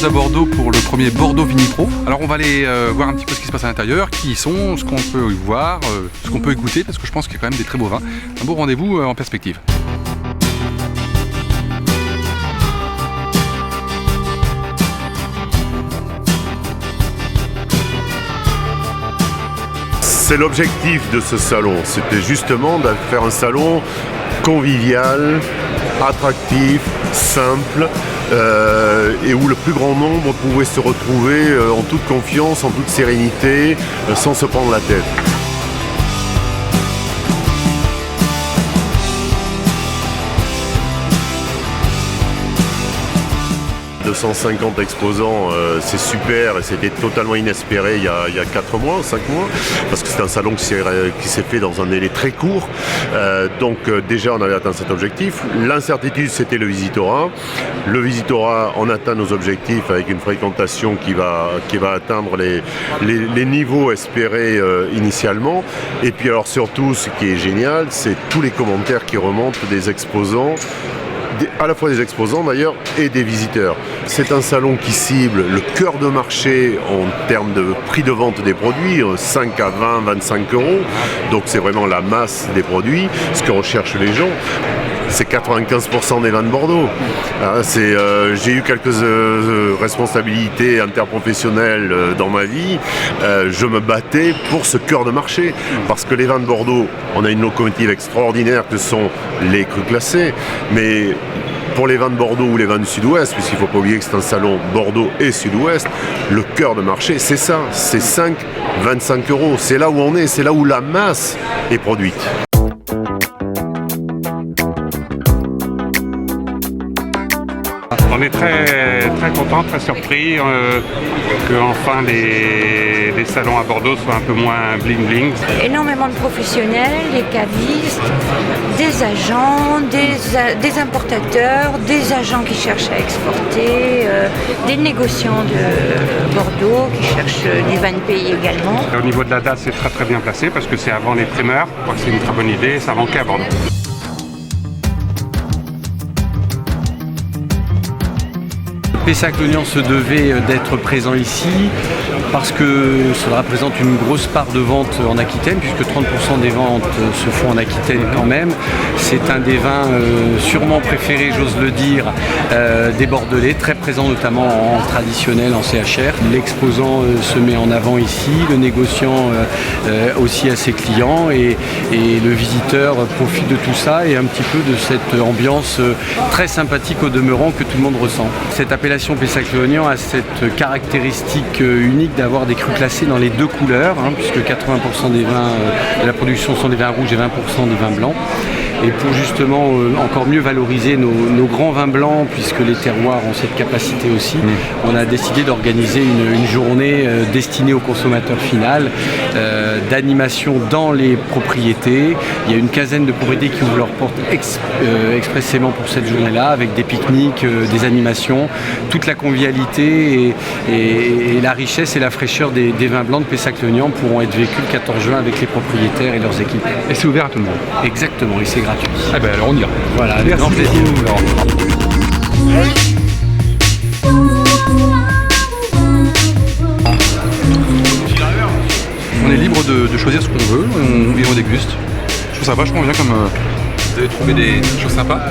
à Bordeaux pour le premier Bordeaux Vinipro. Alors on va aller voir un petit peu ce qui se passe à l'intérieur, qui ils sont, ce qu'on peut y voir, ce qu'on peut écouter, parce que je pense qu'il y a quand même des très beaux vins. Un beau rendez-vous en perspective. C'est l'objectif de ce salon, c'était justement de faire un salon convivial, attractif, simple, et où le plus grand nombre pouvait se retrouver en toute confiance, en toute sérénité, sans se prendre la tête. 250 exposants, c'est super et c'était totalement inespéré il y a 4 mois, 5 mois, parce que c'est un salon qui s'est fait dans un délai très court. Donc déjà on avait atteint cet objectif. L'incertitude c'était le visitorat. Le visitorat, on atteint nos objectifs avec une fréquentation qui va atteindre les niveaux espérés initialement. Et puis alors surtout ce qui est génial, c'est tous les commentaires qui remontent des exposants, à la fois des exposants d'ailleurs et des visiteurs. C'est un salon qui cible le cœur de marché en termes de prix de vente des produits, 5 à 20, 25 euros. Donc c'est vraiment la masse des produits, ce que recherchent les gens. C'est 95% des vins de Bordeaux. J'ai eu quelques responsabilités interprofessionnelles dans ma vie. Je me battais pour ce cœur de marché. Parce que les vins de Bordeaux, on a une locomotive extraordinaire que sont les crus classés. Mais pour les vins de Bordeaux ou les vins du Sud-Ouest, puisqu'il ne faut pas oublier que c'est un salon Bordeaux et Sud-Ouest, le cœur de marché, c'est ça. C'est 5, 25 euros. C'est là où on est, c'est là où la masse est produite. On est très content, très surpris que enfin les salons à Bordeaux soient un peu moins bling bling. Énormément de professionnels, des cavistes, des agents, des importateurs, des agents qui cherchent à exporter, des négociants de Bordeaux qui cherchent du vin de pays également. Au niveau de la date, c'est très bien placé parce que c'est avant les primeurs. Je crois que c'est une très bonne idée et ça manquait à Bordeaux. Pessac-Lognan se devait d'être présent ici parce que cela représente une grosse part de vente en Aquitaine, puisque 30% des ventes se font en Aquitaine quand même. C'est un des vins sûrement préférés, j'ose le dire, des Bordelais, très présent notamment en traditionnel, en CHR. L'exposant se met en avant ici, le négociant aussi à ses clients et le visiteur profite de tout ça et un petit peu de cette ambiance très sympathique au demeurant que tout le monde ressent. Cette appellation Pessac-Lognan a cette caractéristique unique d'avoir des crus classés dans les deux couleurs, puisque 80% des vins de la production sont des vins rouges et 20% des vins blancs. Et pour justement encore mieux valoriser nos grands vins blancs, puisque les terroirs ont cette capacité aussi, on a décidé d'organiser une journée destinée au consommateur final, d'animation dans les propriétés. Il y a une quinzaine de propriétés qui ouvrent leurs portes expressément pour cette journée-là, avec des pique-niques, des animations, toute la convivialité et la richesse et la fraîcheur des vins blancs de Pessac-Lognan pourront être vécus le 14 juin avec les propriétaires et leurs équipes. Et c'est ouvert à tout le monde. Exactement, et c'est gratuit. Ah ben alors on ira. Voilà, avec grand plaisir. On est libre de choisir ce qu'on veut et on déguste. Je trouve ça vachement bien comme vous avez trouvé des choses sympas.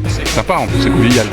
C'est sympa, en plus c'est convivial.